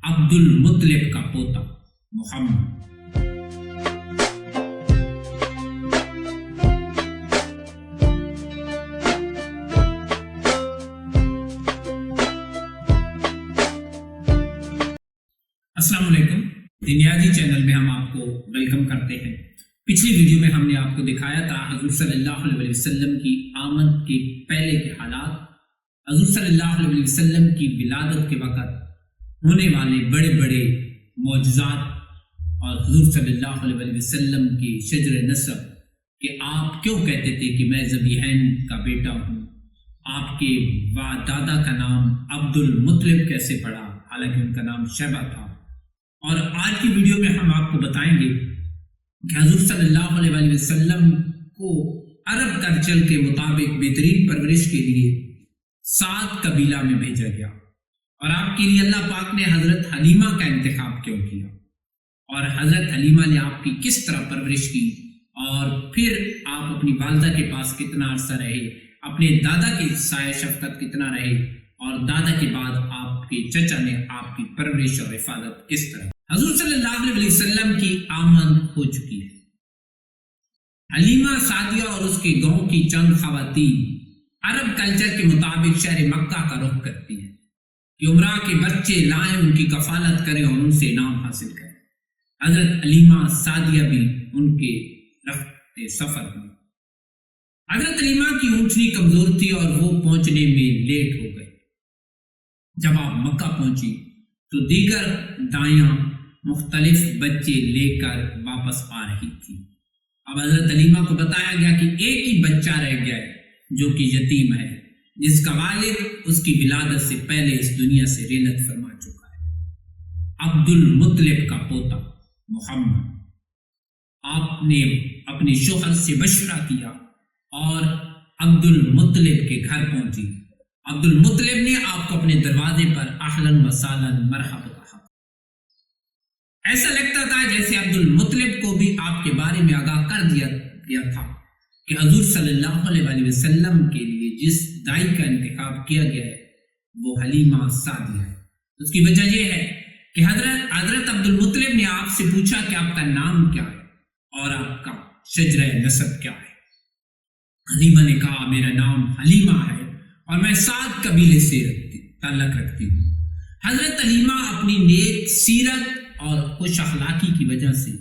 عبد المطلب کا پوتا محمد۔ السلام علیکم، دنیادی چینل میں ہم آپ کو ویلکم کرتے ہیں۔ پچھلی ویڈیو میں ہم نے آپ کو دکھایا تھا حضور صلی اللہ علیہ وسلم کی آمد کے پہلے کے حالات، حضور صلی اللہ علیہ وسلم کی ولادت کے وقت ہونے والے بڑے بڑے معجزات، اور حضور صلی اللہ علیہ وسلم کی شجر نسب کہ آپ کیوں کہتے تھے کہ میں ذبیحین کا بیٹا ہوں، آپ کے دادا کا نام عبد المطلب کیسے پڑا حالانکہ ان کا نام شیبہ تھا۔ اور آج کی ویڈیو میں ہم آپ کو بتائیں گے کہ حضور صلی اللہ علیہ وسلم کو عرب کلچر کے مطابق بہترین پرورش کے لیے 7 قبیلہ میں بھیجا گیا، اور آپ کے لیے اللہ پاک نے حضرت حلیمہ کا انتخاب کیوں کیا، اور حضرت حلیمہ نے آپ کی کس طرح پرورش کی، اور پھر آپ اپنی والدہ کے پاس کتنا عرصہ رہے، اپنے دادا کی سایہ شفقت کتنا رہے، اور دادا کے بعد آپ کے چچا نے آپ کی پرورش اور حفاظت کس طرح۔ حضور صلی اللہ علیہ وسلم کی آمد ہو چکی ہے۔ حلیمہ سعدیہ اور اس کے گاؤں کی چند خواتین عرب کلچر کے مطابق شہر مکہ کا رخ کرتی ہیں کہ عمرہ کے بچے لائیں، ان کی کفالت کریں اور ان سے انعام حاصل کریں۔ حضرت حلیمہ سعدیہ بھی ان کے رخت سفر میں۔ حضرت حلیمہ کی اونٹنی کمزور تھی اور وہ پہنچنے میں لیٹ ہو گئی۔ جب آپ مکہ پہنچی تو دیگر دائیاں مختلف بچے لے کر واپس آ رہی تھی۔ اب حضرت حلیمہ کو بتایا گیا کہ ایک ہی بچہ رہ گیا ہے جو کہ یتیم ہے، جس کا والد اس کی ولادت سے پہلے اس دنیا سے رحلت فرما چکا ہے، عبد المطلب کا پوتا محمد۔ آپ نے اپنے شوہر سے مشورہ کیا اور عبد المطلب کے گھر پہنچی۔ عبد المطلب نے آپ کو اپنے دروازے پر اہلاً و سہلاً مرحبا کہا۔ ایسا لگتا تھا جیسے عبد المطلب کو بھی آپ کے بارے میں آگاہ کر دیا گیا تھا کہ حضور صلی اللہ علیہ وسلم کے لیے جس دائی کا انتخاب کیا گیا ہے وہ حلیمہ سعدیہ ہے۔ اس کی وجہ یہ ہے کہ حضرت عبد المطلب نے آپ سے پوچھا کہ آپ کا نام کیا ہے اور آپ کا شجرہ نسب کیا ہے۔ حلیمہ نے کہا میرا نام حلیمہ ہے اور میں 7 قبیلے سے تعلق رکھتی ہوں۔ حضرت حلیمہ اپنی نیک سیرت اور خوش اخلاقی کی وجہ سے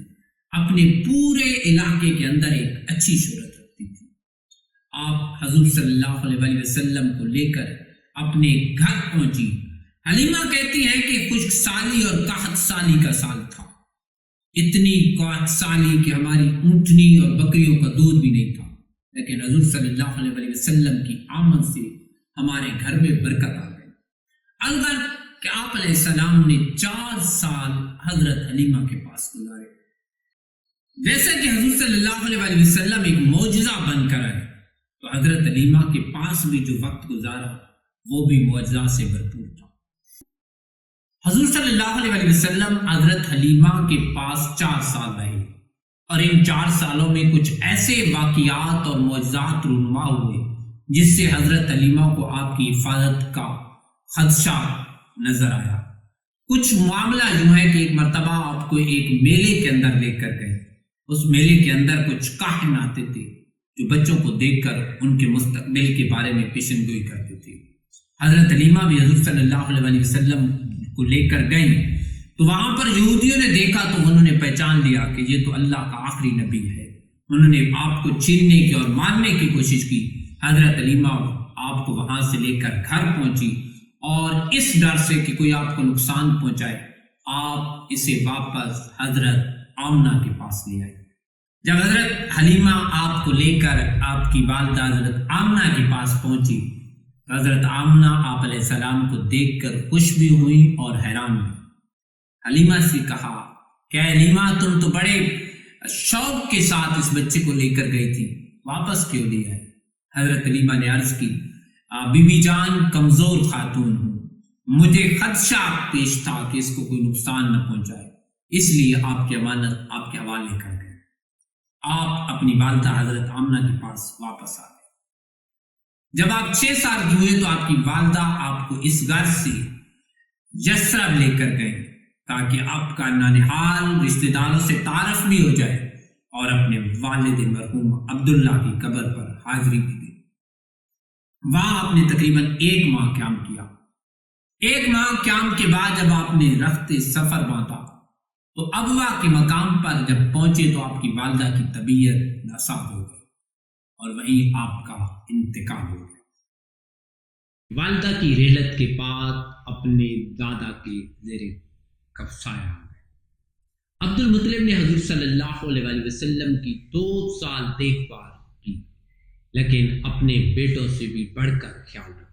اپنے پورے علاقے کے اندر ایک اچھی شہرت رکھتی تھی۔ آپ حضور صلی اللہ علیہ وسلم کو لے کر اپنے گھر پہنچی۔ حلیمہ کہتی ہیں کہ خشک سالی اور قحط سالی کا سال تھا، اتنی قحط سالی کہ ہماری اونٹنی اور بکریوں کا دودھ بھی نہیں تھا، لیکن حضور صلی اللہ علیہ وسلم کی آمد سے ہمارے گھر میں برکت آ گئی۔ البتہ کہ آپ علیہ السلام نے 4 سال حضرت حلیمہ کے پاس گزارے۔ جیسا کہ حضور صلی اللہ علیہ وسلم ایک معجزہ بن کر آئے تو حضرت حلیمہ کے پاس بھی جو وقت گزارا وہ بھی معجزات سے بھرپور تھا۔ حضور صلی اللہ علیہ وسلم حضرت حلیمہ کے پاس 4 سال رہے، اور ان 4 سالوں میں کچھ ایسے واقعات اور معجزات رونما ہوئے جس سے حضرت حلیمہ کو آپ کی حفاظت کا خدشہ نظر آیا۔ کچھ معاملہ یوں ہے کہ ایک مرتبہ آپ کو ایک میلے کے اندر لے کر گئے۔ اس میلے کے اندر کچھ کاہن آتے تھے جو بچوں کو دیکھ کر ان کے مستقبل کے بارے میں پیشن گوئی کرتے تھے۔ حضرت حلیمہ بھی حضور صلی اللہ علیہ وسلم کو لے کر گئیں تو وہاں پر یہودیوں نے دیکھا تو انہوں نے پہچان لیا کہ یہ تو اللہ کا آخری نبی ہے۔ انہوں نے آپ کو چھیننے کی اور مارنے کی کوشش کی۔ حضرت حلیمہ آپ کو وہاں سے لے کر گھر پہنچی، اور اس ڈر سے کہ کوئی آپ کو نقصان پہنچائے آپ اسے واپس حضرت آمنہ کے پاس لے آئے۔ جب حضرت حلیمہ آپ کو لے کر آپ کی والدہ حضرت آمنہ کے پاس پہنچی تو حضرت آمنہ آپ علیہ السلام کو دیکھ کر خوش بھی ہوئی اور حیران ہوئی۔ حلیمہ سے کہا کہ حلیمہ تم تو بڑے شوق کے ساتھ اس بچے کو لے کر گئی تھی، واپس کیوں لے آئے؟ حضرت حلیمہ نے عرض کی بی بی جان کمزور خاتون ہوں، مجھے خدشہ پیش تھا کہ اس کو کوئی نقصان نہ پہنچائے، اس لیے آپ کی امانت آپ کے حوالے کر گئے۔ آپ اپنی والدہ حضرت آمنہ کے پاس واپس آ گئے۔ جب آپ 6 سال کی ہوئے تو آپ کی والدہ آپ کو اس گھر سے یثرب لے کر گئے تاکہ آپ کا نانحال رشتہ داروں سے تعارف بھی ہو جائے اور اپنے والد مرحوم عبداللہ کی قبر پر حاضری بھی دے۔ وہاں آپ نے تقریباً 1 ماہ قیام کیا۔ 1 ماہ قیام کے بعد جب آپ نے رخت سفر باندھا تو ابوا کے مقام پر جب پہنچے تو آپ کی والدہ کی طبیعت ناساز ہو گئی اور وہیں آپ کا انتقال ہو گیا۔ والدہ کی رحلت کے بعد اپنے دادا کے زیر کفسایہ آ گئے۔ عبد المطلب نے حضور صلی اللہ علیہ وسلم کی 2 سال دیکھ بھال کی، لیکن اپنے بیٹوں سے بھی بڑھ کر خیال رکھا۔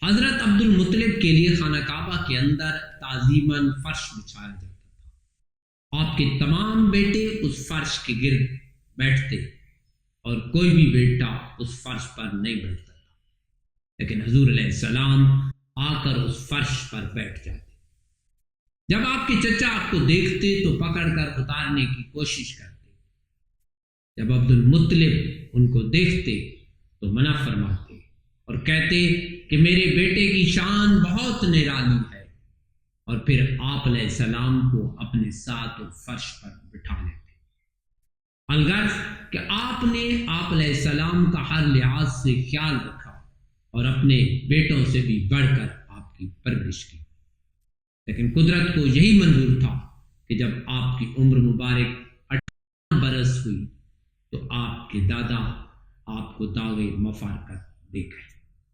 حضرت عبد المطلب کے لیے خانہ کعبہ کے اندر تعظیماً فرش بچھایا جاتا تھا۔ آپ کے تمام بیٹے اس فرش کے گرد بیٹھتے اور کوئی بھی بیٹا اس فرش پر نہیں بیٹھتا تھا، لیکن حضور علیہ السلام آ کر اس فرش پر بیٹھ جاتے۔ جب آپ کے چچا آپ کو دیکھتے تو پکڑ کر اتارنے کی کوشش کرتے، جب عبد المطلب ان کو دیکھتے تو منع فرماتے اور کہتے کہ میرے بیٹے کی شان بہت نرالی ہے، اور پھر آپ علیہ السلام کو اپنے ساتھ فرش پر بٹھا لیتے۔ الغرض کہ آپ نے آپ علیہ السلام کا ہر لحاظ سے خیال رکھا اور اپنے بیٹوں سے بھی بڑھ کر آپ کی پرورش کی، لیکن قدرت کو یہی منظور تھا کہ جب آپ کی عمر مبارک 18 برس ہوئی تو آپ کے دادا آپ کو داغ مفارقت دے گئے۔